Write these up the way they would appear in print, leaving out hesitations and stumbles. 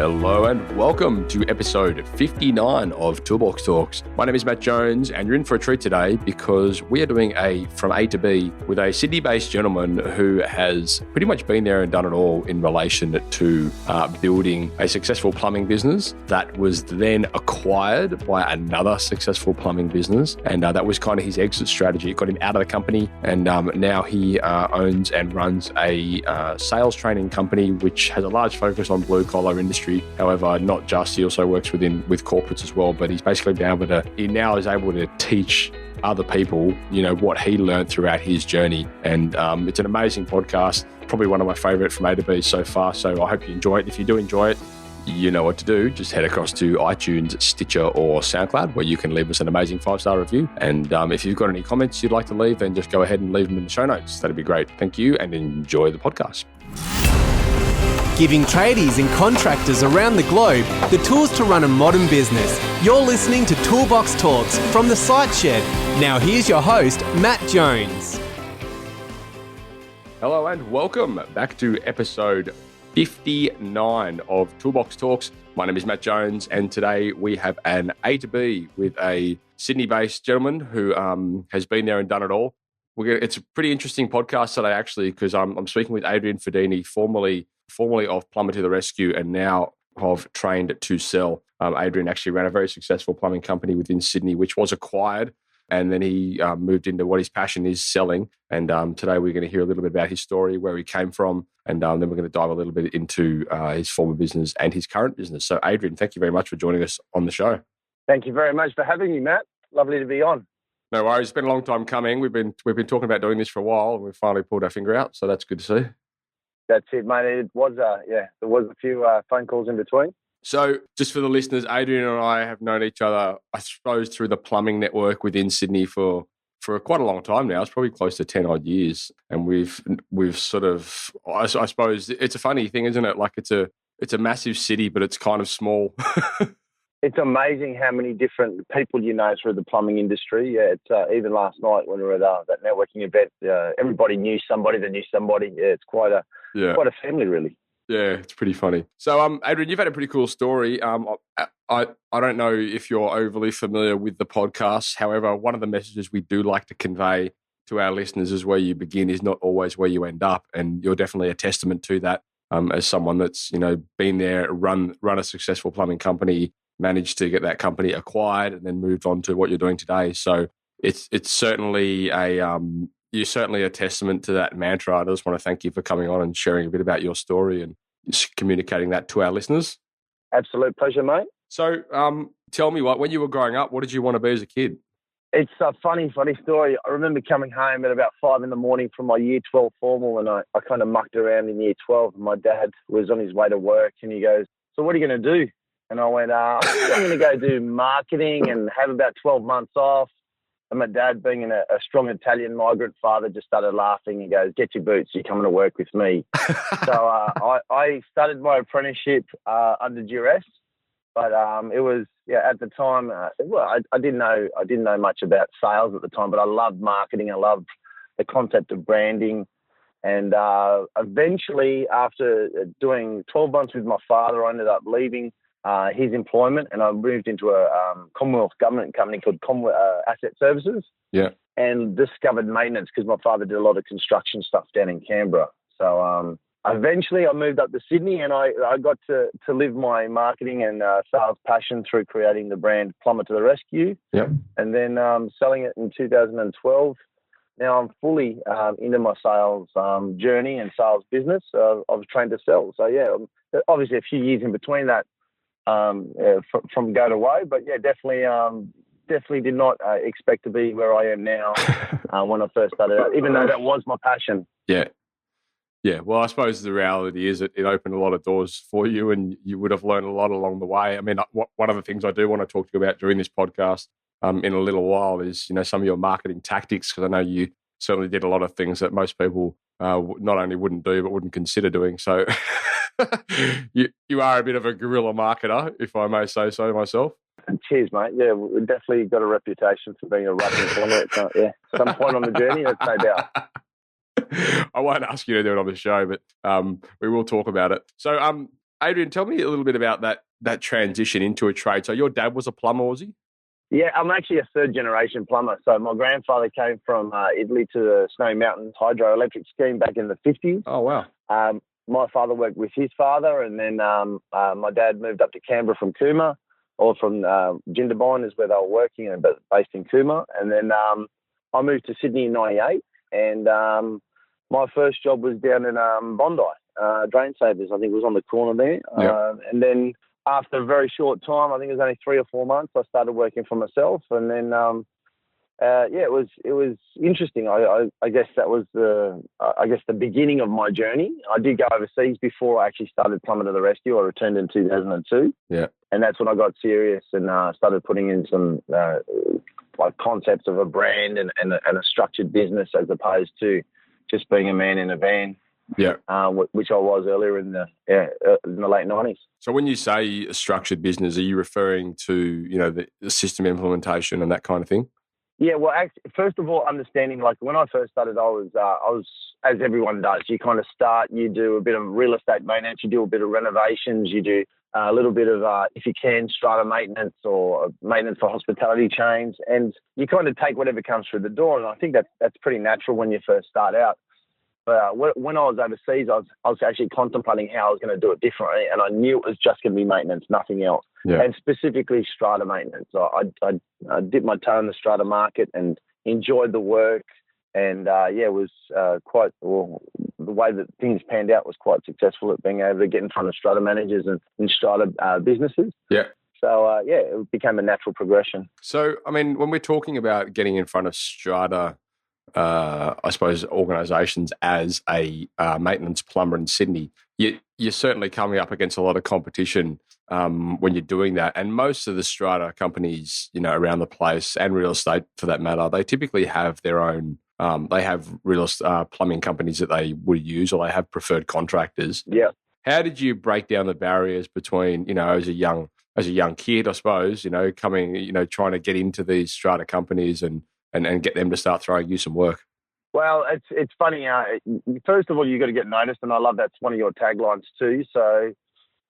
Hello and welcome to episode 59 of Toolbox Talks. My name is Matt Jones and you're in for a treat today because we are doing a From A to B with a Sydney-based gentleman who has pretty much been there and done it all in relation to building a successful plumbing business that was then acquired by another successful plumbing business. And that was kind of his exit strategy. It got him out of the company and now he owns and runs a sales training company which has a large focus on blue-collar industry. However, not just, he also works with corporates as well, but he now is able to teach other people, what he learned throughout his journey. And it's an amazing podcast, probably one of my favorite From A to B so far. So I hope you enjoy it. If you do enjoy it, you know what to do. Just head across to iTunes, Stitcher or SoundCloud where you can leave us an amazing 5-star review. And if you've got any comments you'd like to leave, then just go ahead and leave them in the show notes. That'd be great. Thank you and enjoy the podcast. Giving tradies and contractors around the globe the tools to run a modern business. You're listening to Toolbox Talks from the Site Shed. Now here's your host, Matt Jones. Hello and welcome back to episode 59 of Toolbox Talks. My name is Matt Jones and today we have an A to B with a Sydney-based gentleman who has been there and done it all. It's a pretty interesting podcast today actually because I'm speaking with Adrian Fadini, formerly of Plumber to the Rescue and now of Trained to Sell. Adrian actually ran a very successful plumbing company within Sydney, which was acquired. And then he moved into what his passion is, selling. And today we're going to hear a little bit about his story, where he came from. And then we're going to dive a little bit into his former business and his current business. So Adrian, thank you very much for joining us on the show. Thank you very much for having me, Matt. Lovely to be on. No worries. It's been a long time coming. We've been talking about doing this for a while and we've finally pulled our finger out. So that's good to see. That's it, mate. It was, there was a few phone calls in between. So just for the listeners, Adrian and I have known each other, I suppose, through the plumbing network within Sydney for quite a long time now. It's probably close to 10 odd years. And we've sort of, I suppose it's a funny thing, isn't it? Like it's a massive city, but it's kind of small. It's amazing how many different people you know through the plumbing industry. Yeah, it's even last night when we were at that networking event, everybody knew somebody that knew somebody. Yeah, it's quite a family, really. Yeah, it's pretty funny. So, Adrian, you've had a pretty cool story. I don't know if you're overly familiar with the podcast. However, one of the messages we do like to convey to our listeners is where you begin is not always where you end up, and you're definitely a testament to that. As someone that's been there, run a successful plumbing company, managed to get that company acquired, and then moved on to what you're doing today. So it's certainly you're certainly a testament to that mantra. I just want to thank you for coming on and sharing a bit about your story and communicating that to our listeners. Absolute pleasure, mate. So tell me, when you were growing up, what did you want to be as a kid? It's a funny story. I remember coming home at about 5 a.m. from my year 12 formal, and I kind of mucked around in year 12. And my dad was on his way to work and he goes, "So what are you going to do?" And I went, I'm going to go do marketing and have about 12 months off. And my dad, being a strong Italian migrant father, just started laughing. He goes, "Get your boots, you're coming to work with me." So I started my apprenticeship under duress. But it was, at the time, I didn't know much about sales at the time, but I loved marketing. I loved the concept of branding. And eventually, after doing 12 months with my father, I ended up leaving his employment, and I moved into a Commonwealth government company called Asset Services. Yeah, and discovered maintenance because my father did a lot of construction stuff down in Canberra. So eventually, I moved up to Sydney, and I got to live my marketing and sales passion through creating the brand Plumber to the Rescue. Yep. And then selling it in 2012. Now I'm fully into my sales journey and sales business. I've trained to sell. So obviously a few years in between that. From go to woe, but definitely did not expect to be where I am now when I first started out, even though that was my passion. Yeah. Well, I suppose the reality is it opened a lot of doors for you and you would have learned a lot along the way. I mean, one of the things I do want to talk to you about during this podcast in a little while is, some of your marketing tactics, because I know you certainly did a lot of things that most people not only wouldn't do, but wouldn't consider doing. So you are a bit of a guerrilla marketer, if I may say so myself. Cheers, mate. Yeah, we've definitely got a reputation for being a rushing plumber. Some point on the journey, that's no doubt. I won't ask you to do it on the show, but we will talk about it. So Adrian, tell me a little bit about that transition into a trade. So your dad was a plumber, was he? Yeah, I'm actually a third-generation plumber. So my grandfather came from Italy to the Snowy Mountains hydroelectric scheme back in the 50s. Oh, wow. My father worked with his father, and then my dad moved up to Canberra from Cooma, or from Jindabyne is where they were working, but based in Cooma. And then I moved to Sydney in 98, and my first job was down in Bondi, Drain Savers, I think it was on the corner there. Yep. And then after a very short time, I think it was only 3 or 4 months, I started working for myself. And then, it was interesting. I guess that was the beginning of my journey. I did go overseas before I actually started Plumber to the Rescue. I returned in 2002. Yeah. And that's when I got serious and started putting in some like concepts of a brand and a structured business as opposed to just being a man in a van. Yeah. Which I was earlier in the late 90s. So when you say a structured business, are you referring to, the system implementation and that kind of thing? Yeah, well, first of all, understanding, like when I first started, I was, as everyone does, you kind of start, you do a bit of real estate maintenance, you do a bit of renovations, you do a little bit of, if you can, strata maintenance or maintenance for hospitality chains, and you kind of take whatever comes through the door. And I think that's pretty natural when you first start out. But when I was overseas, I was actually contemplating how I was going to do it differently, and I knew it was just going to be maintenance, nothing else, and specifically strata maintenance. I dipped my toe in the strata market and enjoyed the work, and it was quite well. The way that things panned out was quite successful at being able to get in front of strata managers and in strata businesses. Yeah. So it became a natural progression. So I mean, when we're talking about getting in front of strata, I suppose, organisations as a maintenance plumber in Sydney, you're certainly coming up against a lot of competition when you're doing that. And most of the strata companies, around the place, and real estate for that matter, they typically have their own. They have plumbing companies that they would use, or they have preferred contractors. Yeah. How did you break down the barriers between, as a young kid, I suppose, coming, trying to get into these strata companies and get them to start throwing you some work? Well, it's funny. First of all, you got to get noticed, and I love that's one of your taglines too. So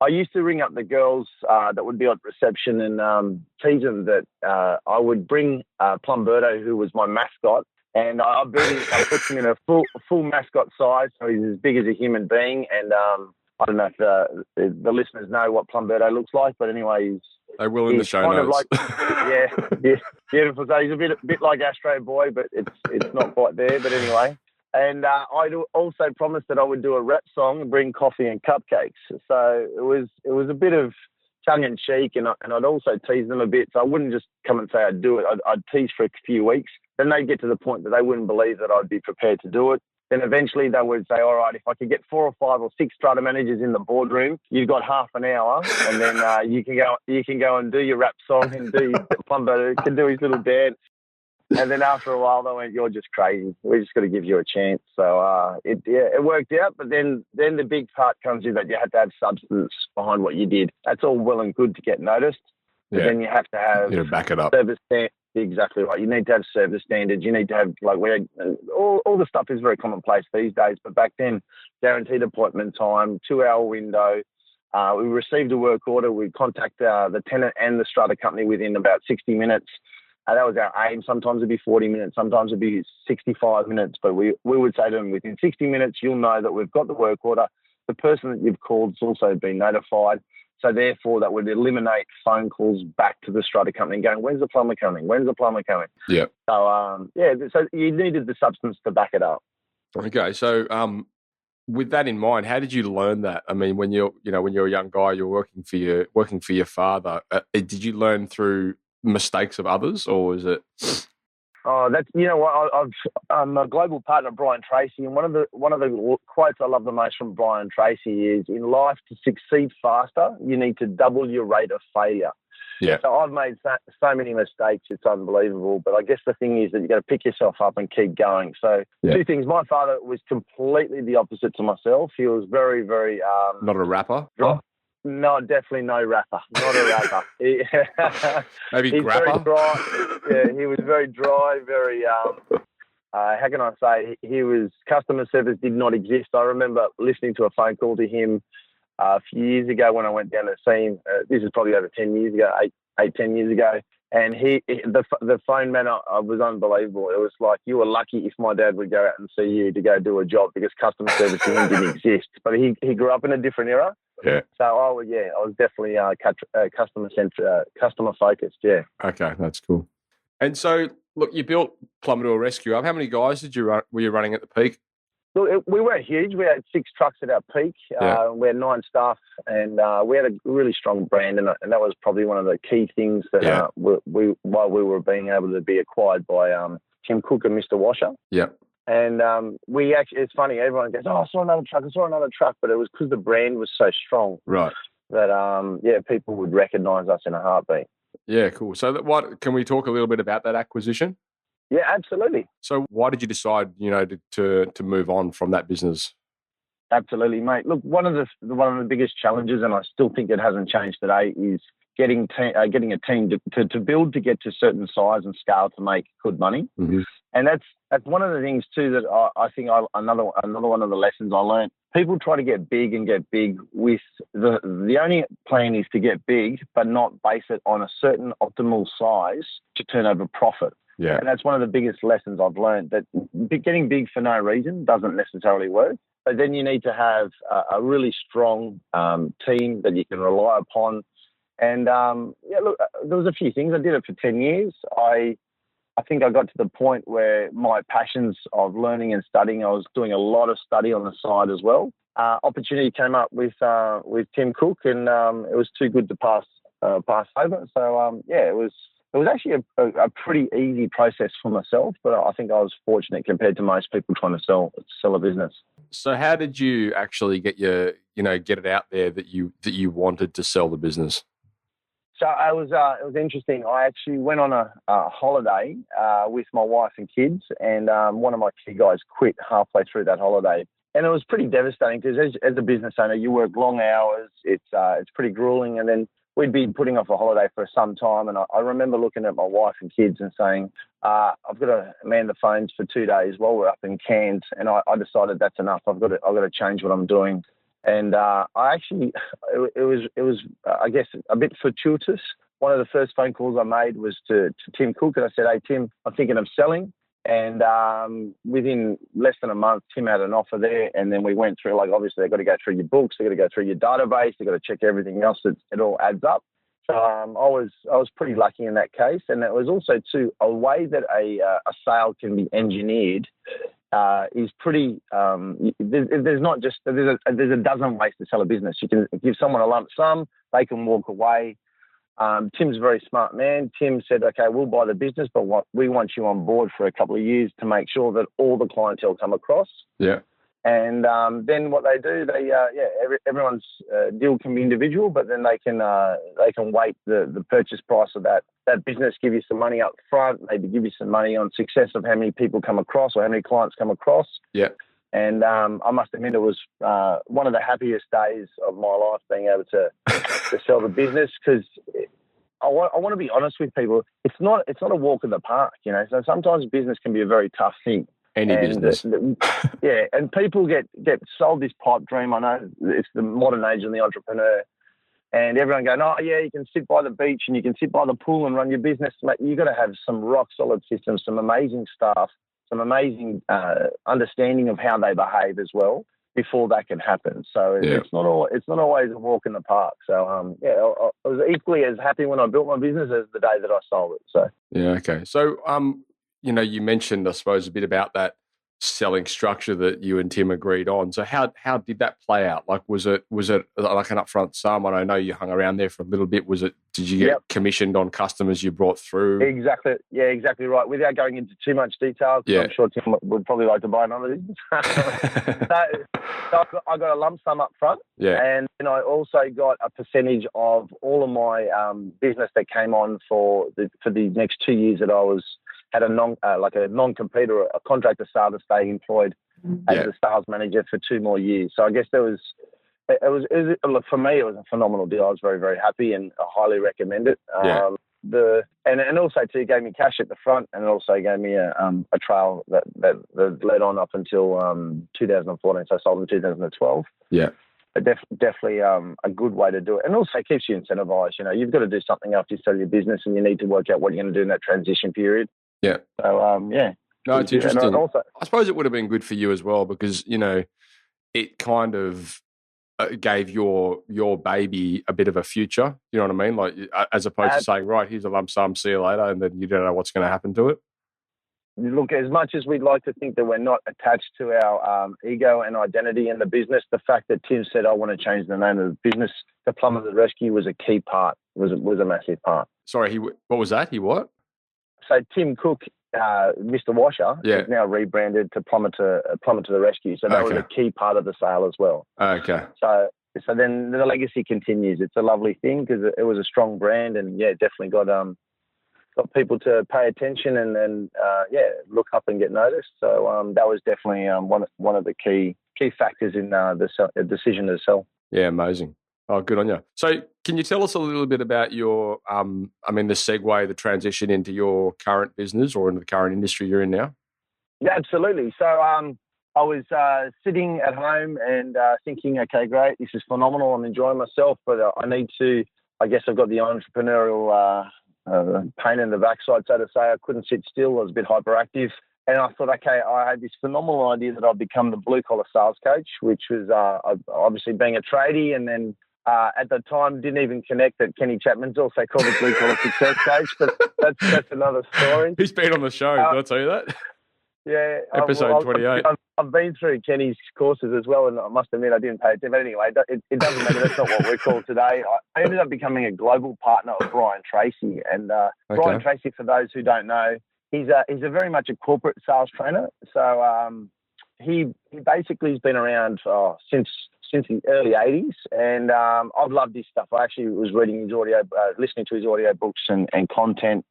I used to ring up the girls that would be at reception and tease them that I would bring Plumberto, who was my mascot, and I put him in a full mascot size, so he's as big as a human being. And I don't know if the listeners know what Plumberto looks like, but anyway, they will in the show notes. Beautiful. So he's a bit like Astro Boy, but it's not quite there. But anyway, and I also promised that I would do a rap song and bring coffee and cupcakes. So it was a bit of tongue in cheek, and I'd also tease them a bit. So I wouldn't just come and say I'd do it. I'd tease for a few weeks. Then they'd get to the point that they wouldn't believe that I'd be prepared to do it. Then eventually they would say, all right, if I could get 4 or 5 or 6 strata managers in the boardroom, you've got half an hour, and then you can go and do your rap song and do Plumber can do his little dance. And then after a while they went, you're just crazy. We just got to give you a chance. So it worked out. But then the big part comes in that you have to have substance behind what you did. That's all well and good to get noticed. But then you have to have back it up. Service standards. Exactly right. You need to have service standards. You need to have all the stuff is very commonplace these days. But back then, guaranteed appointment time, 2-hour window. We received a work order. We contact the tenant and the strata company within about 60 minutes. That was our aim. Sometimes it'd be 40 minutes. Sometimes it'd be 65 minutes. But we would say to them, within 60 minutes, you'll know that we've got the work order. The person that you've called has also been notified. So therefore, that would eliminate phone calls back to the strata company going, when's the plumber coming? When's the plumber coming? Yeah. So, so you needed the substance to back it up. Okay. So with that in mind, how did you learn that? I mean, when you're a young guy, you're working for your father. Did you learn through mistakes of others, or was it? Oh, that's what I'm a global partner of Brian Tracy, and one of the quotes I love the most from Brian Tracy is, in life, to succeed faster, you need to double your rate of failure. Yeah. So I've made so many mistakes, it's unbelievable. But I guess the thing is that you got to pick yourself up and keep going. So Two things. My father was completely the opposite to myself. He was very, very not a rapper. No, definitely no rapper. Not a rapper. Maybe he's grapper? Very dry. Yeah, he was very dry, very, how can I say, customer service did not exist. I remember listening to a phone call to him a few years ago when I went down to see him. This is probably over 10 years ago, 10 years ago. And the phone man was unbelievable. It was like, you were lucky if my dad would go out and see you to go do a job, because customer service to him didn't exist. But he grew up in a different era. Yeah. So I was definitely customer focused. Yeah. Okay, that's cool. And so, look, you built Plumber to a Rescue up. How many guys were you running at the peak? Look, we weren't huge. We had 6 trucks at our peak. Yeah. We had 9 staff, and we had a really strong brand, and that was probably one of the key things that while we were being able to be acquired by Tim Cook and Mr. Washer. Yeah. And we actually, it's funny, everyone goes, I saw another truck, but it was because the brand was so strong. Right. That, people would recognise us in a heartbeat. Yeah, cool. So can we talk a little bit about that acquisition? Yeah, absolutely. So why did you decide, to move on from that business? Absolutely, mate. Look, one of the biggest challenges, and I still think it hasn't changed today, is getting a team to build to get to a certain size and scale to make good money. Mm-hmm. And that's one of the things too that I think another one of the lessons I learned. People try to get big with the only plan is to get big, but not base it on a certain optimal size to turn over profit. Yeah. And that's one of the biggest lessons I've learned, that getting big for no reason doesn't necessarily work. But then you need to have a really strong team that you can rely upon. And, look, there was a few things. I did it for 10 years. I think I got to the point where my passions of learning and studying, I was doing a lot of study on the side as well. Opportunity came up with Tim Cook, and it was too good to pass over. So, it was actually a pretty easy process for myself, but I think I was fortunate compared to most people trying to sell a business. So how did you actually get it out there that you wanted to sell the business? So it was interesting. I actually went on a holiday with my wife and kids, and one of my key guys quit halfway through that holiday. And it was pretty devastating because as a business owner, you work long hours. It's pretty grueling, and then we'd been putting off a holiday for some time. And I remember looking at my wife and kids and saying, I've got to man the phones for 2 days while we're up in Cairns. And I decided that's enough. I've got to change what I'm doing. And it was I guess a bit fortuitous. One of the first phone calls I made was to Tim Cook, and I said, "Hey Tim, I'm thinking of selling." And within less than a month, Tim had an offer there, and then we went through, obviously they've got to go through your books, they've got to go through your database, they've got to check everything else, that it all adds up. So I was pretty lucky in that case, and it was also too a way that a sale can be engineered is pretty. There's a dozen ways to sell a business. You can give someone a lump sum, they can walk away. Tim's a very smart man. Tim said, "Okay, we'll buy the business, but we want you on board for a couple of years to make sure that all the clientele come across." Yeah. And then what they do, everyone's deal can be individual, but then they can weight the purchase price of that business, give you some money up front, maybe give you some money on success of how many people come across or how many clients come across. Yeah. And I must admit, it was one of the happiest days of my life being able to sell the business, because I want to be honest with people. It's not a walk in the park, So sometimes business can be a very tough thing. Business. And people get sold this pipe dream. I know it's the modern age of the entrepreneur, and everyone going, "Oh yeah, you can sit by the beach and you can sit by the pool and run your business." Mate, you got to have some rock solid systems, some amazing staff, some amazing understanding of how they behave as well before that can happen. So it's not always a walk in the park. So I was equally as happy when I built my business as the day that I sold it. So okay. So you mentioned, I suppose, a bit about that selling structure that you and Tim agreed on. So how did that play out? Like, was it like an upfront sum? And I know you hung around there for a little bit. Did you get commissioned on customers you brought through? Exactly. Yeah, exactly right. Without going into too much detail, I'm sure Tim would probably like to buy another business. So I got a lump sum up front, and then I also got a percentage of all of my business that came on for the next 2 years that I had a non-compete or a contractor sale to stay employed as a sales manager for 2 more years. So I guess it was for me, it was a phenomenal deal. I was very, very happy, and I highly recommend it. And also too, gave me cash at the front, and it also gave me a trail that led on up until 2014. So I sold in 2012. Yeah. definitely a good way to do it. And also it keeps you incentivized. You've got to do something after you sell your business, and you need to work out what you're going to do in that transition period. Yeah. So, yeah. No, it's interesting. And also, I suppose it would have been good for you as well because, it kind of gave your baby a bit of a future. You know what I mean? Like, as opposed to saying, right, here's a lump sum, see you later, and then you don't know what's going to happen to it. Look, as much as we'd like to think that we're not attached to our ego and identity in the business, the fact that Tim said, I want to change the name of the business to Plumber the Rescue was a key part, was a massive part. Sorry, what was that? He what? So Tim Cook, Mr. Washer, is now rebranded to Plumber to the Rescue. So that was a key part of the sale as well. Okay. So then the legacy continues. It's a lovely thing because it was a strong brand, and definitely got people to pay attention and look up and get noticed. So that was definitely one of the key factors in the decision to sell. Yeah, amazing. Oh, good on you. So can you tell us a little bit about your, the segue, the transition into your current business or into the current industry you're in now? Yeah, absolutely. So I was sitting at home and thinking, okay, great, this is phenomenal. I'm enjoying myself, but I've got the entrepreneurial pain in the backside, so to say. I couldn't sit still. I was a bit hyperactive. And I thought, okay, I had this phenomenal idea that I'd become the blue-collar sales coach, which was obviously being a tradie, and then at the time didn't even connect that Kenny Chapman's also called a blue-collar success coach, but that's another story. He's been on the show, did I tell you that? Yeah. Episode 28. I've been through Kenny's courses as well, and I must admit I didn't pay attention. But anyway, it doesn't matter. That's not what we're called today. I ended up becoming a global partner of Brian Tracy. And Brian Tracy, for those who don't know, he's a very much a corporate sales trainer. So he basically has been around since the early 80s. And I've loved his stuff. I actually was reading his listening to his audio books and content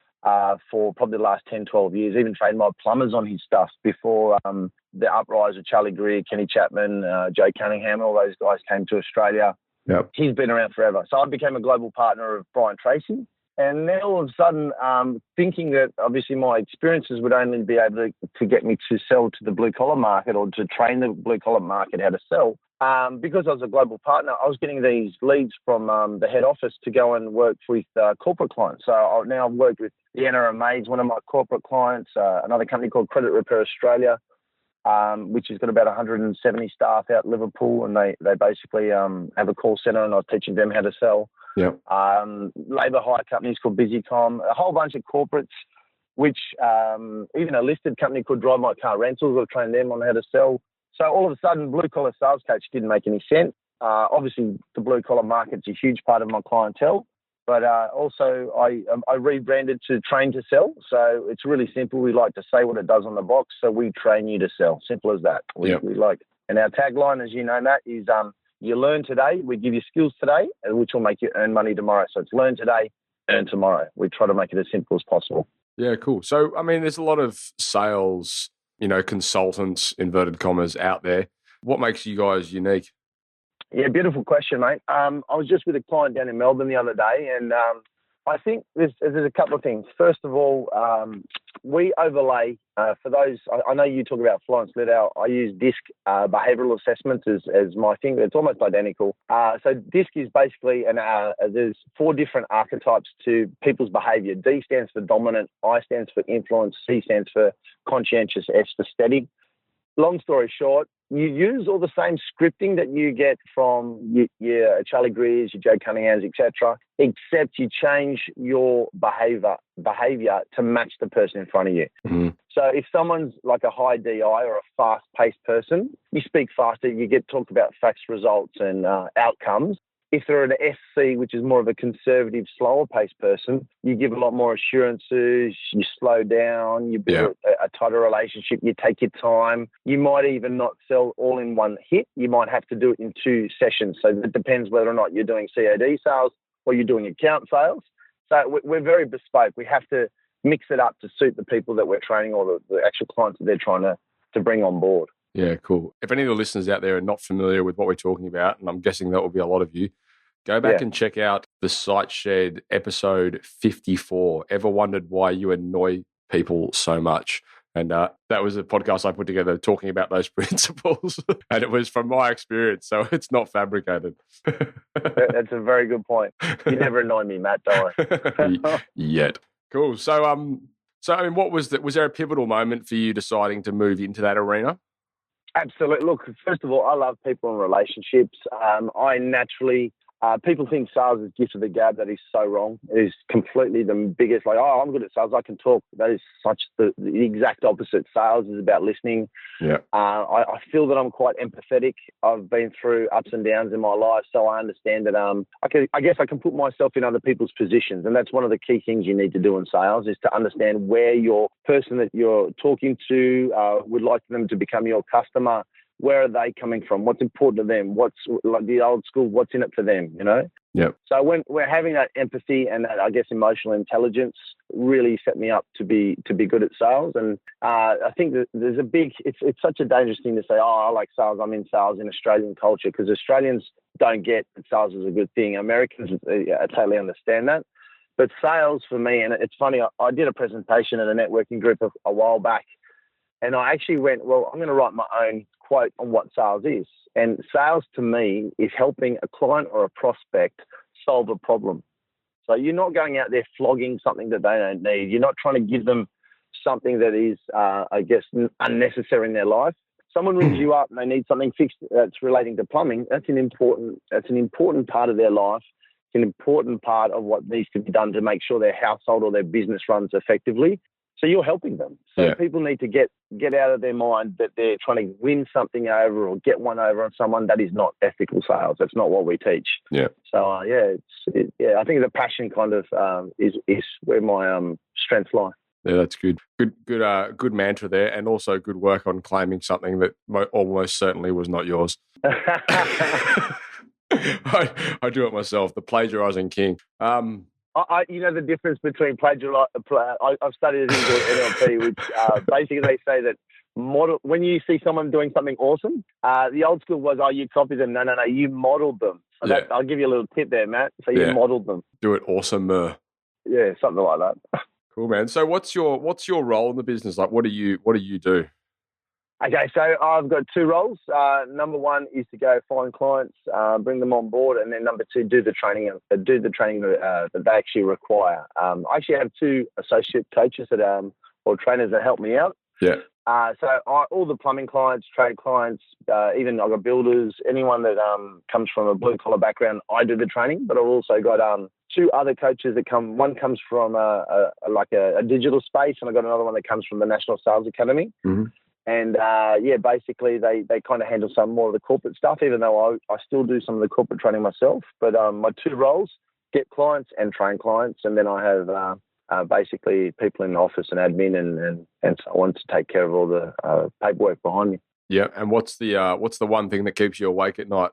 for probably the last 10, 12 years, even trained my plumbers on his stuff before the uprise of Charlie Greer, Kenny Chapman, Joe Cunningham, all those guys came to Australia. Yep. He's been around forever. So I became a global partner of Brian Tracy. And then all of a sudden, thinking that obviously my experiences would only be able to get me to sell to the blue-collar market or to train the blue-collar market how to sell, because I was a global partner, I was getting these leads from the head office to go and work with corporate clients. So I've now worked with the NRM Maids, one of my corporate clients, another company called Credit Repair Australia, which has got about 170 staff out in Liverpool, and they basically have a call centre, and I was teaching them how to sell. Yep. Labour hire companies called BusyCom, a whole bunch of corporates, which even a listed company called Drive My Car Rentals, I've trained them on how to sell. So all of a sudden, blue-collar sales coach didn't make any sense. Obviously, the blue-collar market's a huge part of my clientele, but also I rebranded to Train to Sell. So it's really simple. We like to say what it does on the box, so we train you to sell. Simple as that. We like, and our tagline, as you know, Matt, is you learn today, we give you skills today, which will make you earn money tomorrow. So it's learn today, earn tomorrow. We try to make it as simple as possible. Yeah, cool. So, there's a lot of sales, consultants, inverted commas, out there. What makes you guys unique? Yeah, beautiful question, mate. I was just with a client down in Melbourne the other day, and I think there's a couple of things. First of all, we overlay, for those, I know you talk about Florence Liddell, I use DISC behavioural assessments as my thing. It's almost identical. So DISC is basically, there's 4 different archetypes to people's behaviour. D stands for dominant, I stands for influence, C stands for conscientious, S for steady. Long story short, you use all the same scripting that you get from your Charlie Greers, your Joe Cunninghams, etc., except you change your behaviour to match the person in front of you. Mm-hmm. So if someone's like a high DI or a fast-paced person, you speak faster, you get talk about facts, results, and outcomes. If they're an SC, which is more of a conservative, slower-paced person, you give a lot more assurances, you slow down, you build a tighter relationship, you take your time. You might even not sell all in one hit. You might have to do it in 2 sessions. So it depends whether or not you're doing CAD sales or you're doing account sales. So we're very bespoke. We have to mix it up to suit the people that we're training or the actual clients that they're trying to bring on board. Yeah, cool. If any of the listeners out there are not familiar with what we're talking about, and I'm guessing that will be a lot of you, go back and check out the Site Shed episode 54. Ever wondered why you annoy people so much? And that was a podcast I put together talking about those principles. And it was from my experience, so it's not fabricated. That's a very good point. You never annoy me, Matt, don't I? Yet. Cool. So, I mean, was there a pivotal moment for you deciding to move into that arena? Absolutely. Look, first of all, I love people and relationships. I naturally, people think sales is gift of the gab. That is so wrong. It is completely the biggest, like, oh, I'm good at sales, I can talk. That is such the exact opposite. Sales is about listening. Yeah. I feel that I'm quite empathetic. I've been through ups and downs in my life, so I understand that I guess I can put myself in other people's positions, and that's one of the key things you need to do in sales is to understand where your person that you're talking to would like them to become your customer. Where are they coming from? What's important to them? What's like the old school? What's in it for them? You know. Yeah. So when we're having that empathy and that, I guess, emotional intelligence really set me up to be good at sales. And I think that there's a big, it's such a dangerous thing to say, oh, I like sales, I'm in sales in Australian culture, because Australians don't get that sales is a good thing. Americans totally understand that. But sales for me, and it's funny, I did a presentation at a networking group a while back, and I actually went, well, I'm going to write my own quote on what sales is. And sales to me is helping a client or a prospect solve a problem. So you're not going out there flogging something that they don't need. You're not trying to give them something that is, I guess, unnecessary in their life. Someone rings you up and they need something fixed that's relating to plumbing. That's an important part of their life. It's an important part of what needs to be done to make sure their household or their business runs effectively. So you're helping them. So people need to get out of their mind that they're trying to win something over or get one over on someone. That is not ethical sales. That's not what we teach. Yeah. So I think the passion kind of is where my strengths lie. Yeah, that's good. Good mantra there, and also good work on claiming something that almost certainly was not yours. I do it myself. The plagiarizing king. You know the difference between plagiarism. I've studied it into NLP, which basically they say that when you see someone doing something awesome, the old school was, you copied them. No, you modeled them. So I'll give you a little tip there, Matt. So you modeled them. Do it awesome. Yeah, something like that. Cool, man. So what's your role in the business? Like, what do you do? Okay, so I've got two roles. Number one is to go find clients, bring them on board, and then number two, do the training that they actually require. I actually have two associate coaches or trainers that help me out. Yeah. So all the plumbing clients, trade clients, even I've got builders, anyone that comes from a blue collar background, I do the training. But I've also got two other coaches that come. One comes from a digital space, and I've got another one that comes from the National Sales Academy. Mm-hmm. And basically they kind of handle some more of the corporate stuff, even though I still do some of the corporate training myself. But my two roles, get clients and train clients. And then I have basically people in the office and admin and so on to take care of all the paperwork behind me. Yeah. And what's the one thing that keeps you awake at night?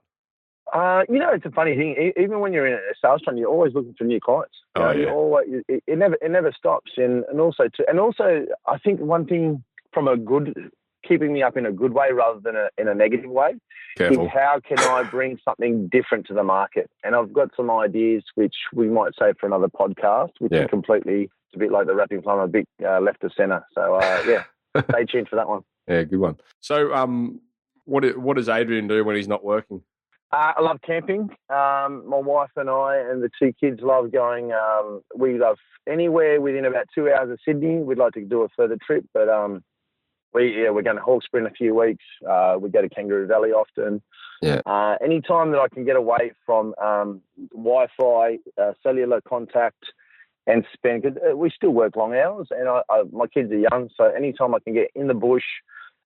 It's a funny thing. Even when you're in a sales training, you're always looking for new clients. You always, it never stops. And also I think one thing from keeping me up in a good way rather than in a negative way. Careful. Is how can I bring something different to the market? And I've got some ideas which we might say for another podcast, which is completely, it's a bit like the rapping plumber, a bit left of center. So stay tuned for that one. Yeah, good one. So what does Adrian do when he's not working? I love camping. My wife and I and the two kids love going. We love anywhere within about 2 hours of Sydney. We'd like to do a further trip, but we're going to Hawkesbury in a few weeks. We go to Kangaroo Valley often. Yeah. Anytime that I can get away from Wi-Fi, cellular contact, and spend, because we still work long hours, and my kids are young, so anytime I can get in the bush,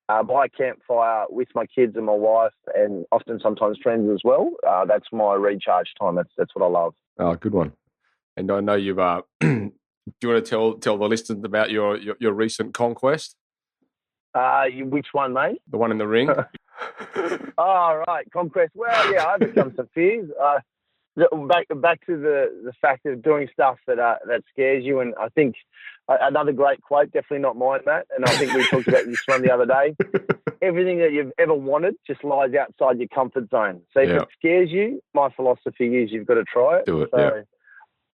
by a campfire with my kids and my wife, and often sometimes friends as well, that's my recharge time. That's what I love. Oh, good one. And I know you've. Do you want to tell the listeners about your recent conquest? Which one, mate? The one in the ring. Oh, right, conquest. Well, yeah, I've become some fears. Back to the fact of doing stuff that scares you, and I think another great quote, definitely not mine, Matt, and I think we talked about this one the other day. Everything that you've ever wanted just lies outside your comfort zone. So if it scares you, my philosophy is you've got to try it. Do it. So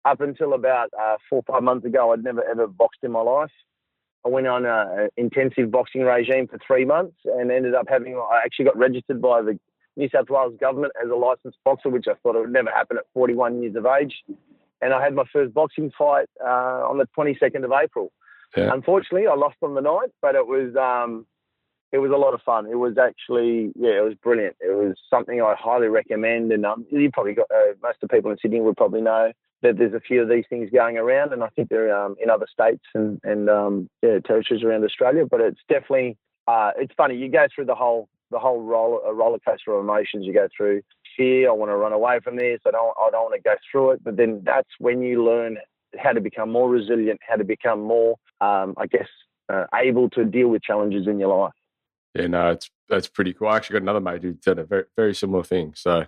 up until about 4 or 5 months ago, I'd never ever boxed in my life. I went on an intensive boxing regime for 3 months and ended up I actually got registered by the New South Wales government as a licensed boxer, which I thought it would never happen at 41 years of age. And I had my first boxing fight on the 22nd of April. Yeah. Unfortunately, I lost on the night, but it was a lot of fun. It was actually, it was brilliant. It was something I highly recommend. And you probably got, most of the people in Sydney would probably know that there's a few of these things going around, and I think they're in other states and territories around Australia. But it's definitely, it's funny. You go through the whole roller coaster of emotions. You go through fear. I want to run away from this. I don't want to go through it. But then that's when you learn how to become more resilient, how to become more, able to deal with challenges in your life. Yeah, no, that's pretty cool. I actually got another mate who did a very, very similar thing. So,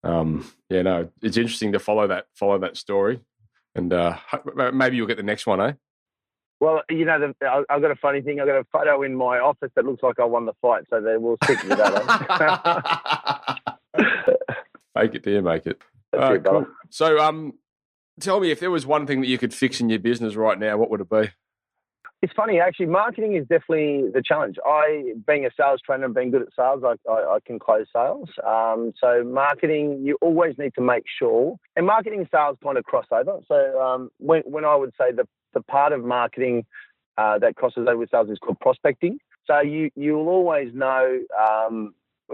it's interesting to follow that story, and maybe you'll get the next one, eh? Well, I've got a funny thing. I've got a photo in my office that looks like I won the fight, so we'll stick with that. Make it, dear, make it. That's it, cool. So, tell me, if there was one thing that you could fix in your business right now, what would it be? It's funny, actually. Marketing is definitely the challenge. Being a sales trainer and being good at sales, I can close sales. So marketing, you always need to make sure, and marketing and sales kind of cross over. So when I would say the part of marketing that crosses over with sales is called prospecting. So you'll always know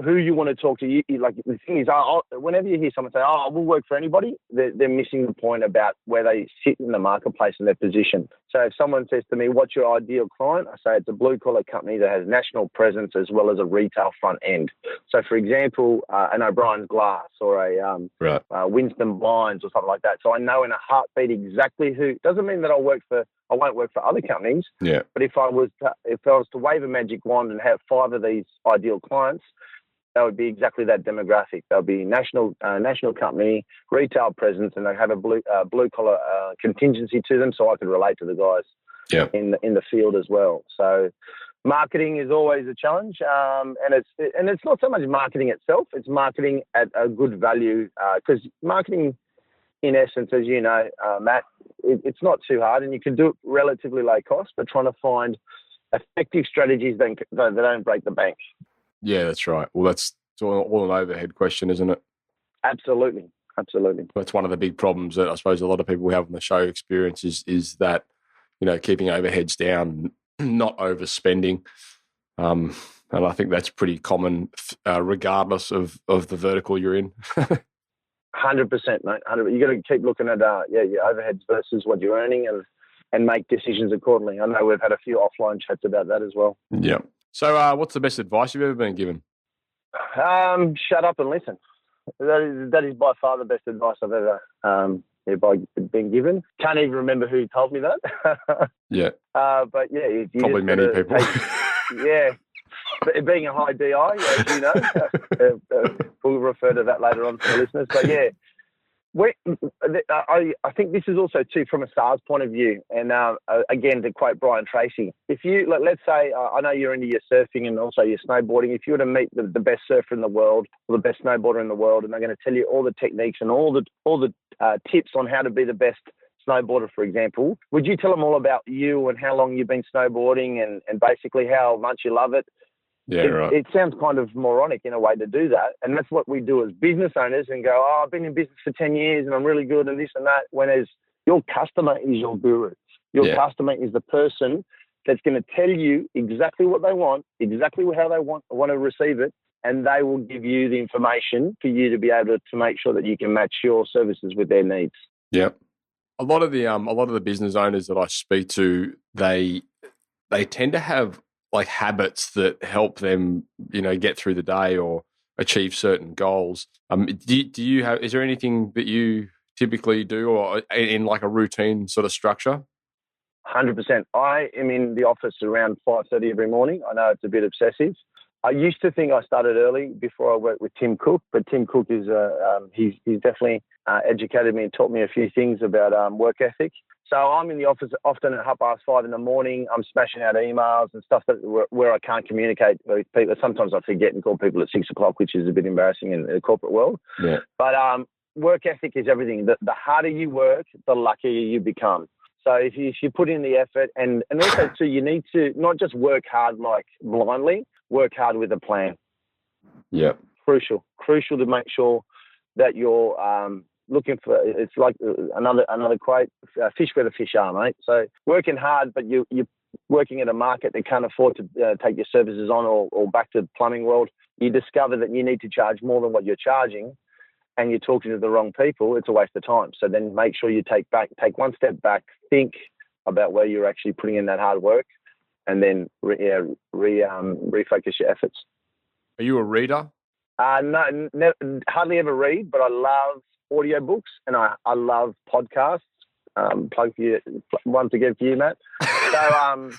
who you want to talk to. Like the thing is, whenever you hear someone say, "Oh, we'll work for anybody," they're missing the point about where they sit in the marketplace and their position. So if someone says to me, "What's your ideal client?" I say it's a blue-collar company that has national presence as well as a retail front end. So, for example, an O'Brien's Glass or a Winston Blinds or something like that. So I know in a heartbeat exactly who. Doesn't mean that I won't work for other companies. Yeah. But if I was to wave a magic wand and have 5 of these ideal clients, that would be exactly that demographic. They'll be national company, retail presence, and they have a blue collar contingency to them, so I could relate to the guys in the field as well. So marketing is always a challenge, and it's not so much marketing itself; it's marketing at a good value, because marketing, in essence, as you know, Matt, it's not too hard, and you can do it relatively low cost, but trying to find effective strategies that don't break the bank. Yeah, that's right. Well, that's all an overhead question, isn't it? Absolutely. That's one of the big problems that I suppose a lot of people we have on the show experience is that, keeping overheads down, not overspending. And I think that's pretty common regardless of the vertical you're in. 100%, mate. 100%. You got to keep looking at your overheads versus what you're earning and make decisions accordingly. I know we've had a few offline chats about that as well. Yeah. So what's the best advice you've ever been given? Shut up and listen. That is by far the best advice I've ever been given. Can't even remember who told me that. Yeah. But yeah. Probably many people. Being a high DI, as you know, we'll refer to that later on for the listeners. But yeah, I think this is also too from a sales point of view. And again, to quote Brian Tracy, if you let's say I know you're into your surfing and also your snowboarding. If you were to meet the best surfer in the world or the best snowboarder in the world, and they're going to tell you all the techniques and all the tips on how to be the best snowboarder, for example, would you tell them all about you and how long you've been snowboarding and basically how much you love it? Yeah, right. It sounds kind of moronic in a way to do that. And that's what we do as business owners and go, "Oh, I've been in business for 10 years and I'm really good and this and that." Whereas your customer is your guru. Your customer is the person that's going to tell you exactly what they want, exactly how they want to receive it. And they will give you the information for you to be able to make sure that you can match your services with their needs. Yeah. A lot of the business owners that I speak to, they tend to have like habits that help them, get through the day or achieve certain goals. Do you have? Is there anything that you typically do, or in like a routine sort of structure? 100%. I am in the office around 5:30 every morning. I know it's a bit obsessive. I used to think I started early before I worked with Tim Cook, but Tim Cook is he's definitely educated me and taught me a few things about work ethic. So I'm in the office often at 5:30 in the morning. I'm smashing out emails and stuff where I can't communicate with people. Sometimes I forget and call people at 6 o'clock, which is a bit embarrassing in the corporate world. Yeah. But work ethic is everything. The harder you work, the luckier you become. So if you put in the effort, and also too, you need to not just work hard like blindly, work hard with a plan. Yeah. Crucial to make sure that you're looking for. It's like another quote: "Fish where the fish are, mate." So working hard, but you're working at a market that can't afford to take your services on, or back to the plumbing world. You discover that you need to charge more than what you're charging, and you're talking to the wrong people. It's a waste of time. So then make sure you take one step back, think about where you're actually putting in that hard work, and then refocus your efforts. Are you a reader? No, hardly ever read, but I love audiobooks and I love podcasts. Plug for you once again for you, Matt. So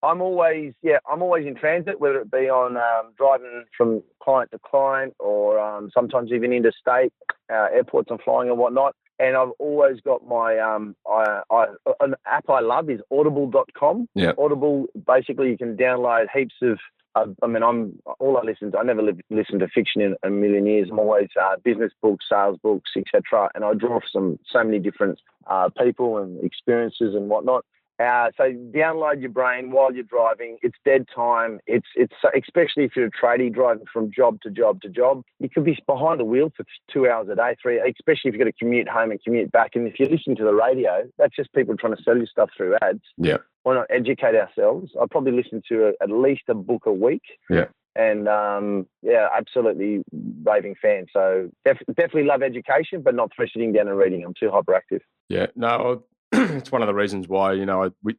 I'm always in transit, whether it be on driving from client to client, or sometimes even interstate, airports and flying and whatnot. And I've always got my an app I love is audible.com. Yeah. Audible, basically you can download heaps of I never listen to fiction in a million years. I'm always business books, sales books, etc. And I draw from so many different people and experiences and whatnot. So download your brain while you're driving. It's dead time. It's especially if you're a tradie driving from job to job to job. You could be behind the wheel for 2 hours a day, 3, especially if you've got to commute home and commute back. And if you listen to the radio, that's just people trying to sell you stuff through ads. Yeah. Why not educate ourselves? I probably listen to at least a book a week. Yeah. And absolutely raving fan. So definitely love education, but not for sitting down and reading. I'm too hyperactive. Yeah. No, it's one of the reasons why,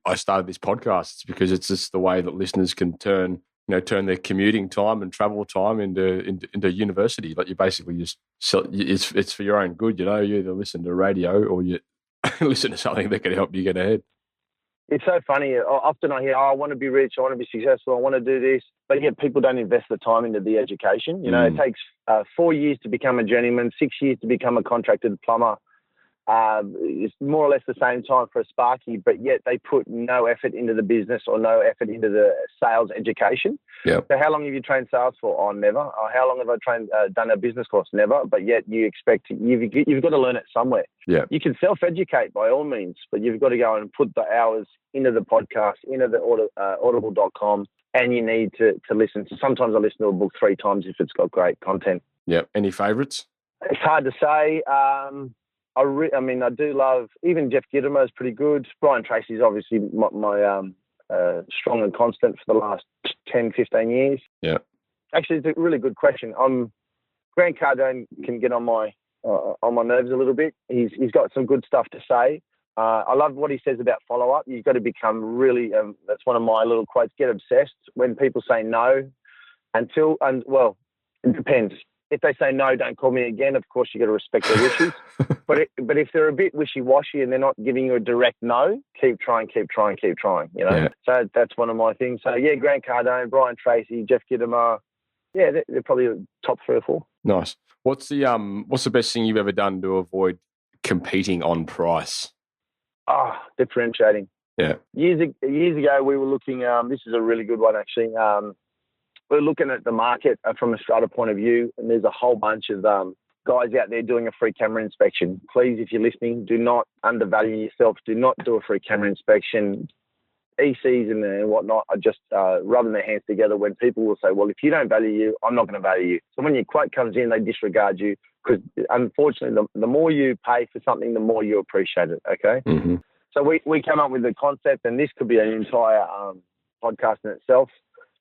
I started this podcast. It's because it's just the way that listeners can turn their commuting time and travel time into university. Like you basically just it's for your own good. You either listen to radio or you listen to something that can help you get ahead. It's so funny. Often I hear, I want to be rich, I want to be successful, I want to do this. But yet people don't invest the time into the education. It takes 4 years to become a journeyman, 6 years to become a contracted plumber. It's more or less the same time for a Sparky, but yet they put no effort into the business or no effort into the sales education. Yeah. So how long have you trained sales for? Oh, never. How long have I done a business course? Never. But yet you expect you've got to learn it somewhere. Yeah. You can self-educate by all means, but you've got to go and put the hours into the podcast, into the audible.com, and you need to listen to. Sometimes I listen to a book 3 times if it's got great content. Yeah. Any favourites? It's hard to say. I do love, even Jeff Gittimer is pretty good. Brian Tracy's obviously my strong and constant for the last 10, 15 years. Yeah. Actually, it's a really good question. Grant Cardone can get on my nerves a little bit. He's got some good stuff to say. I love what he says about follow-up. You've got to become really, that's one of my little quotes, get obsessed. When people say no, it depends. If they say no, don't call me again, of course you got to respect their wishes. But if they're a bit wishy-washy and they're not giving you a direct no, keep trying. Yeah. So that's one of my things. So yeah, Grant Cardone, Brian Tracy, Jeff Gittimer, yeah, they're probably the top 3 or 4. Nice. What's the best thing you've ever done to avoid competing on price? Differentiating. Yeah. Years ago, we were looking. This is a really good one, actually. We're looking at the market from a strata point of view, and there's a whole bunch of guys out there doing a free camera inspection. Please, if you're listening, do not undervalue yourself. Do not do a free camera inspection. ECs and whatnot are just rubbing their hands together when people will say, well, if you don't value you, I'm not going to value you. So when your quote comes in, they disregard you because, unfortunately, the more you pay for something, the more you appreciate it, okay? Mm-hmm. So we came up with a concept, and this could be an entire podcast in itself.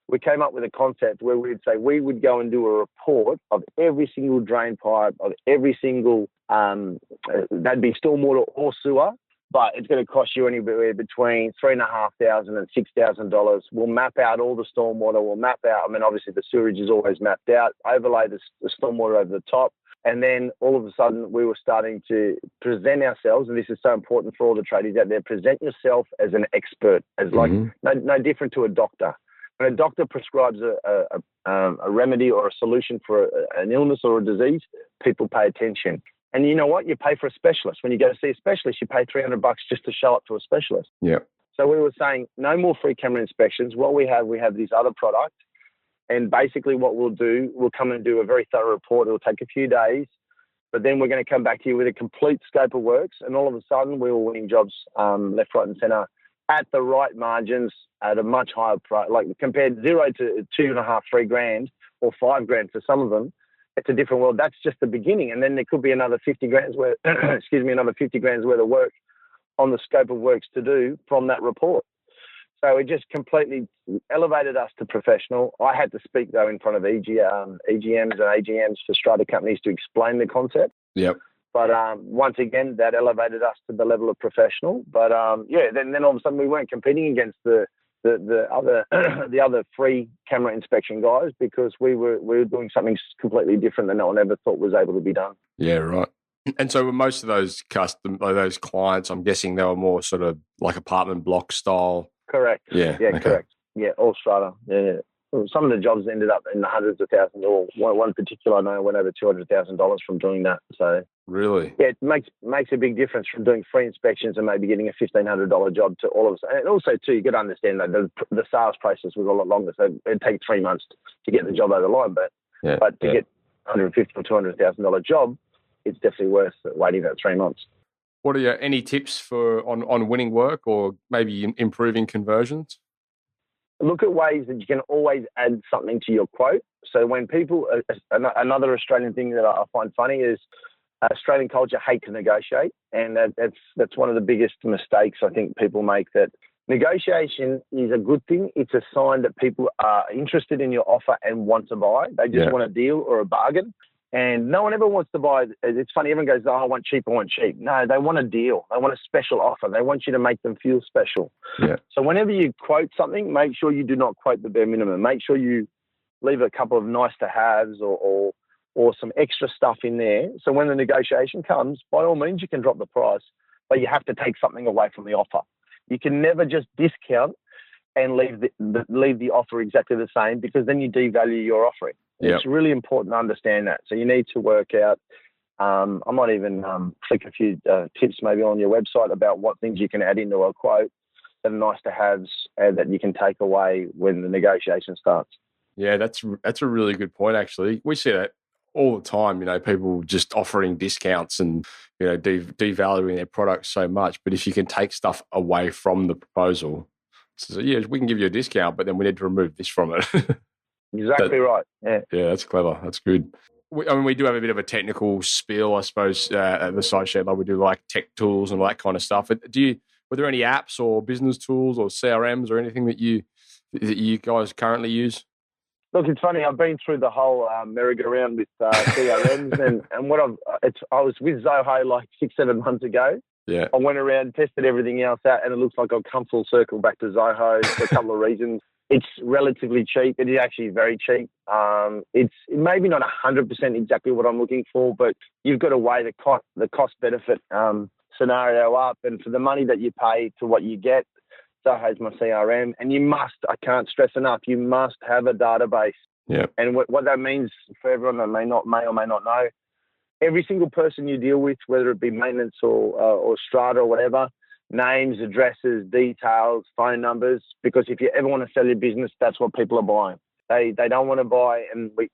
We came up with a concept where we'd say we would go and do a report of every single drain pipe, of every single, that'd be stormwater or sewer, but it's going to cost you anywhere between $3,500 and $6,000. We'll map out all the stormwater. We'll map out, obviously the sewerage is always mapped out, overlay the stormwater over the top. And then all of a sudden we were starting to present ourselves, and this is so important for all the tradies out there, present yourself as an expert, as like no different to a doctor. When a doctor prescribes a remedy or a solution for an illness or a disease, people pay attention. And you know what? You pay for a specialist. When you go to see a specialist, you pay $300 just to show up to a specialist. Yeah. So we were saying no more free camera inspections. What we have these other products. And basically what we'll do, we'll come and do a very thorough report. It'll take a few days. but then we're going to come back to you with a complete scope of works. And all of a sudden, we were winning jobs left, right, and centre at the right margins at a much higher price. Like compared 0 to 2.5, 3 grand or 5 grand for some of them, it's a different world. That's just the beginning. And then there could be another 50 grand's worth, another 50 grand's worth of work on the scope of works to do from that report. So it just completely elevated us to professional. I had to speak, though, in front of EGMs and AGMs for strata companies to explain the concept. Yep. But once again, that elevated us to the level of professional. But then all of a sudden we weren't competing against the other free camera inspection guys, because we were doing something completely different that no one ever thought was able to be done. Yeah, right. And so most of those those clients, I'm guessing they were more sort of like apartment block style. Correct. Yeah. Yeah, okay. correct. Yeah, all strata. Yeah. Some of the jobs ended up in the hundreds of thousands, or one particular I know went over $200,000 from doing that. So really, yeah, it makes a big difference from doing free inspections and maybe getting a $1,500 job to all of us. And also too, you got to understand that the sales process was a lot longer, so it'd take 3 months to get the job over the line. But to get $150,000 or $200,000 job, it's definitely worth waiting that 3 months. What are any tips for on winning work, or maybe improving conversions? Look at ways that you can always add something to your quote. So when people, another Australian thing that I find funny is Australian culture hate to negotiate, and that's one of the biggest mistakes I think people make. That negotiation is a good thing. It's a sign that people are interested in your offer and want to buy. They just want a deal or a bargain. And no one ever wants to buy. It's funny, everyone goes, I want cheap, I want cheap. No, they want a deal. They want a special offer. They want you to make them feel special. Yeah. So whenever you quote something, make sure you do not quote the bare minimum. Make sure you leave a couple of nice to haves or some extra stuff in there. So when the negotiation comes, by all means, you can drop the price, but you have to take something away from the offer. You can never just discount and leave the offer exactly the same, because then you devalue your offering. Yep. It's really important to understand that. So you need to work out, I might even click a few tips maybe on your website about what things you can add into a quote that are nice to haves that you can take away when the negotiation starts. Yeah, that's a really good point, actually. We see that all the time, people just offering discounts and, devaluing their products so much. But if you can take stuff away from the proposal, so yeah, we can give you a discount, but then we need to remove this from it. Exactly right. Yeah, that's clever. That's good. We do have a bit of a technical spiel, I suppose, at the site shed. Like we do like tech tools and all that kind of stuff. Were there any apps or business tools or CRMs or anything that you guys currently use? Look, it's funny. I've been through the whole merry-go-round with CRMs, and I was with Zoho like 6-7 months ago. Yeah. I went around, tested everything else out, and it looks like I've come full circle back to Zoho for a couple of reasons. It's relatively cheap. It is actually very cheap. It's maybe not 100% exactly what I'm looking for, but you've got to weigh the cost-benefit scenario up. And for the money that you pay to what you get, Zoho's my CRM. And I can't stress enough, you must have a database. Yeah. And what that means for everyone that may or may not know, every single person you deal with, whether it be maintenance or strata or whatever, names, addresses, details, phone numbers, because if you ever want to sell your business, that's what people are buying. They don't want to buy, and we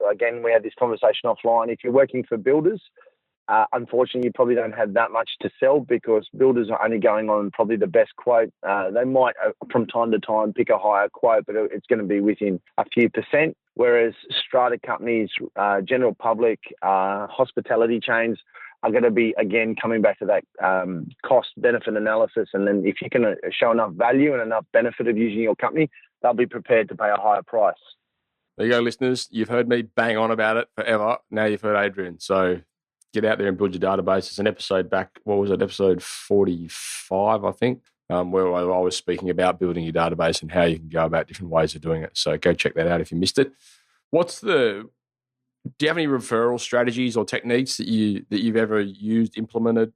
had this conversation offline. If you're working for builders, unfortunately, you probably don't have that much to sell, because builders are only going on probably the best quote. They might, from time to time, pick a higher quote, but it's going to be within a few percent. Whereas strata companies, general public, hospitality chains are going to be, again, coming back to that cost-benefit analysis. And then if you can show enough value and enough benefit of using your company, they'll be prepared to pay a higher price. There you go, listeners. You've heard me bang on about it forever. Now you've heard Adrian. So get out there and build your database. It's an episode back, what was it, episode 45, I think, where I was speaking about building your database and how you can go about different ways of doing it. So go check that out if you missed it. Do you have any referral strategies or techniques that you've ever used, implemented?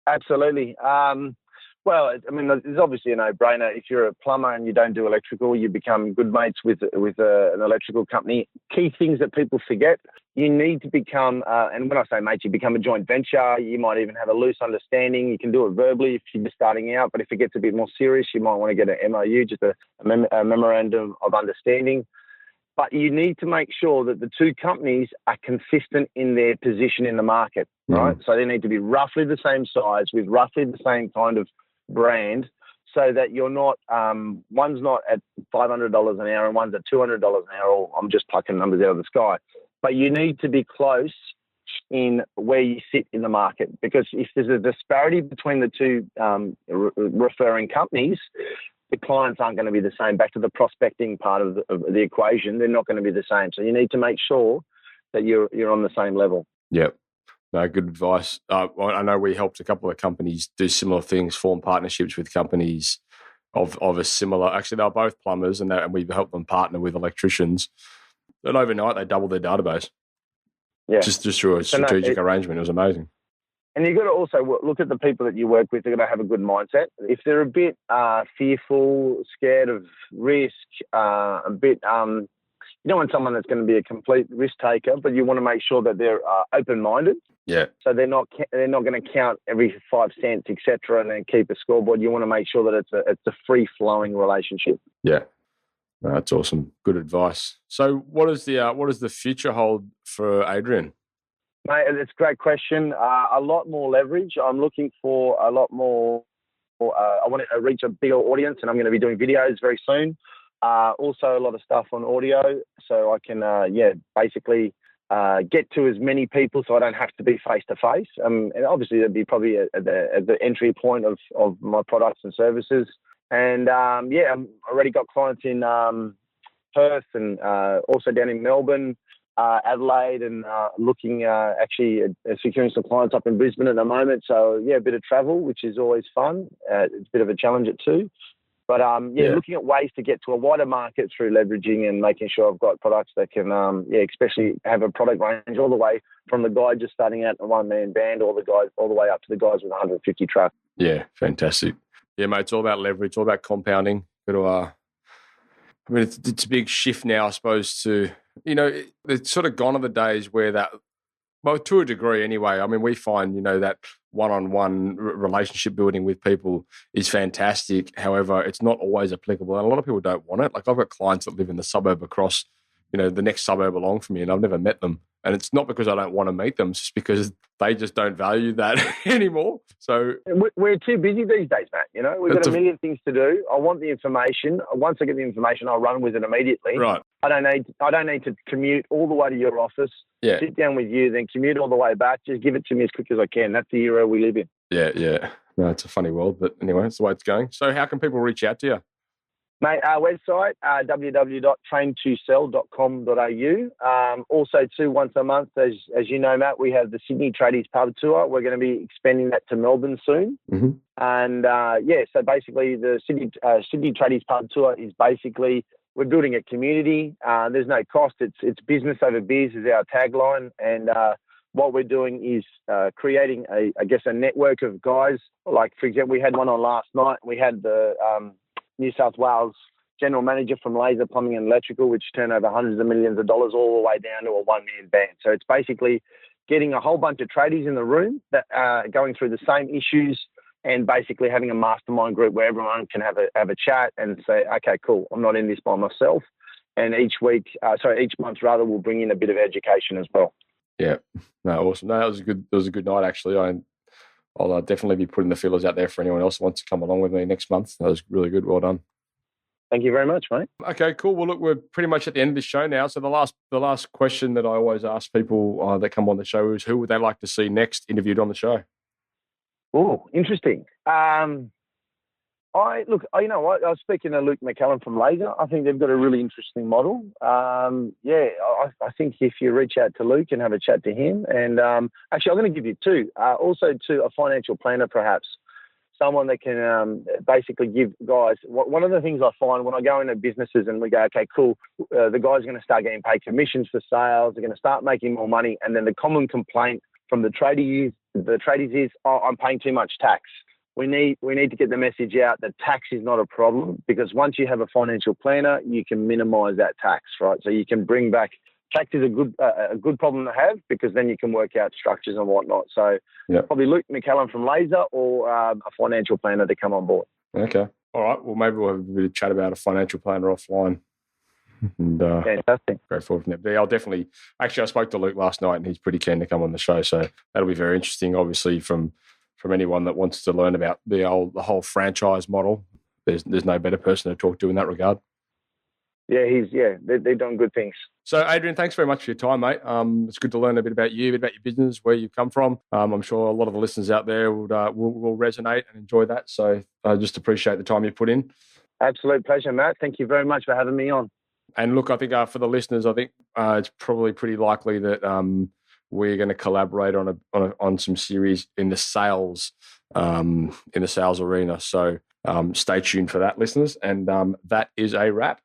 Absolutely. Well, I mean, it's obviously a no-brainer. If you're a plumber and you don't do electrical, you become good mates with an electrical company. Key things that people forget: you need to become, and when I say mates, you become a joint venture. You might even have a loose understanding. You can do it verbally if you're just starting out, but if it gets a bit more serious, you might want to get an MOU, just a memorandum of understanding. But you need to make sure that the two companies are consistent in their position in the market, right? So they need to be roughly the same size with roughly the same kind of brand, so that you're not, one's not at $500 an hour and one's at $200 an hour, or I'm just plucking numbers out of the sky. But you need to be close in where you sit in the market, because if there's a disparity between the two referring companies, the clients aren't going to be the same. Back to the prospecting part of the equation, they're not going to be the same. So you need to make sure that you're on the same level. Yep. No, good advice. I know we helped a couple of companies do similar things, form partnerships with companies of a similar. Actually, they were both plumbers, and we helped them partner with electricians. And overnight, they doubled their database. Yeah, just through a strategic arrangement. It was amazing. And you've got to also look at the people that you work with. They're going to have a good mindset. If they're a bit fearful, scared of risk, a bit, you don't want someone that's going to be a complete risk taker, but you want to make sure that they're open-minded. Yeah. So they're not going to count every 5 cents, etc., and then keep a scoreboard. You want to make sure that it's a free-flowing relationship. Yeah. No, that's awesome. Good advice. So what does the future hold for Adrian? Mate, it's a great question. A lot more leverage. I'm looking for a lot more. I want to reach a bigger audience, and I'm going to be doing videos very soon. Also, a lot of stuff on audio, so I can, basically get to as many people, so I don't have to be face to face. And obviously, that'd be probably at the entry point of my products and services. And I've already got clients in Perth and also down in Melbourne. Adelaide, and looking actually at securing some clients up in Brisbane at the moment. So, a bit of travel, which is always fun. It's a bit of a challenge at too. But, looking at ways to get to a wider market through leveraging and making sure I've got products that can, especially have a product range all the way from the guy just starting out in a one-man band, all the way up to the guys with 150 trucks. Yeah, fantastic. Yeah, mate, it's all about leverage, all about compounding. It's a big shift now, I suppose, to... it's sort of gone are the days where that, well, to a degree anyway. I mean, we find, that one-on-one relationship building with people is fantastic. However, it's not always applicable. And a lot of people don't want it. Like, I've got clients that live in the suburb across, the next suburb along from me, and I've never met them. And it's not because I don't want to meet them. It's just because they just don't value that anymore. So we're too busy these days, Matt. We've got a million things to do. I want the information. Once I get the information, I'll run with it immediately. Right. I don't need to commute all the way to your office, sit down with you, then commute all the way back. Just give it to me as quick as I can. That's the era we live in. Yeah. No, it's a funny world, but anyway, it's the way it's going. So how can people reach out to you? Mate, our website, www.traintosell.com.au. Also, too, once a month, as you know, Matt, we have the Sydney Tradies Pub Tour. We're going to be expanding that to Melbourne soon. Mm-hmm. And, so basically the Sydney Tradies Pub Tour is basically, we're building a community. There's no cost. It's business over biz is our tagline. And what we're doing is creating, a network of guys. Like, for example, we had one on last night. We had the... New South Wales general manager from Laser Plumbing and Electrical, which turned over hundreds of millions of dollars all the way down to a one-man band. So it's basically getting a whole bunch of tradies in the room that are going through the same issues, and basically having a mastermind group where everyone can have a chat and say, okay, cool, I'm not in this by myself. And each month we'll bring in a bit of education as well. Yeah, no, awesome. No, that was a good night actually. I'll definitely be putting the feelers out there for anyone else who wants to come along with me next month. That was really good. Well done. Thank you very much, mate. Okay, cool. Well, look, we're pretty much at the end of this show now. So the last question that I always ask people that come on the show is, who would they like to see next interviewed on the show? Oh, interesting. I was speaking to Luke McCallum from Laser. I think they've got a really interesting model. I think if you reach out to Luke and have a chat to him, and actually I'm going to give you two. Also to a financial planner, perhaps someone that can basically give guys. One of the things I find when I go into businesses and we go, okay, cool, the guys are going to start getting paid commissions for sales. They're going to start making more money, and then the common complaint from the tradies is, I'm paying too much tax. We need to get the message out that tax is not a problem, because once you have a financial planner, you can minimise that tax, right? So you can bring back tax is a good problem to have, because then you can work out structures and whatnot. So probably Luke McCallum from Laser, or a financial planner to come on board. Okay. All right. Well, maybe we'll have a bit of chat about a financial planner offline. And Fantastic. go forward from there. But I'll definitely. Actually, I spoke to Luke last night, and he's pretty keen to come on the show. So that'll be very interesting. Obviously, from anyone that wants to learn about the whole franchise model, there's no better person to talk to in that regard. Yeah, they're doing good things. So, Adrian, thanks very much for your time, mate. It's good to learn a bit about you, a bit about your business, where you've come from. I'm sure a lot of the listeners out there will resonate and enjoy that. So, I just appreciate the time you put in. Absolute pleasure, Matt. Thank you very much for having me on. And look, I think for the listeners, I think it's probably pretty likely that we're going to collaborate on some series in the sales arena. So, stay tuned for that, listeners. And that is a wrap.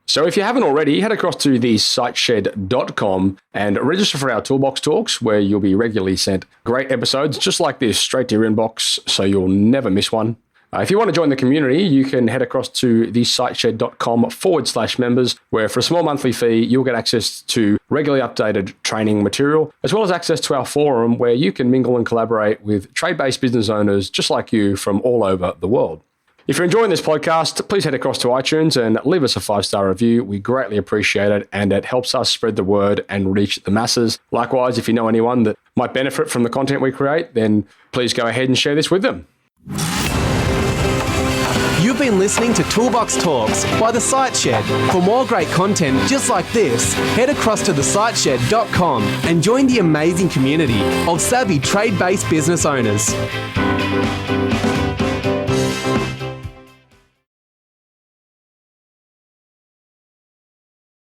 So if you haven't already, head across to thesiteshed.com and register for our Toolbox Talks, where you'll be regularly sent great episodes just like this straight to your inbox, so you'll never miss one. If you want to join the community, you can head across to thesiteshed.com/members, where for a small monthly fee, you'll get access to regularly updated training material, as well as access to our forum, where you can mingle and collaborate with trade-based business owners just like you from all over the world. If you're enjoying this podcast, please head across to iTunes and leave us a 5-star review. We greatly appreciate it, and it helps us spread the word and reach the masses. Likewise, if you know anyone that might benefit from the content we create, then please go ahead and share this with them. You've been listening to Toolbox Talks by The Site Shed. For more great content just like this, head across to thesiteshed.com and join the amazing community of savvy trade-based business owners.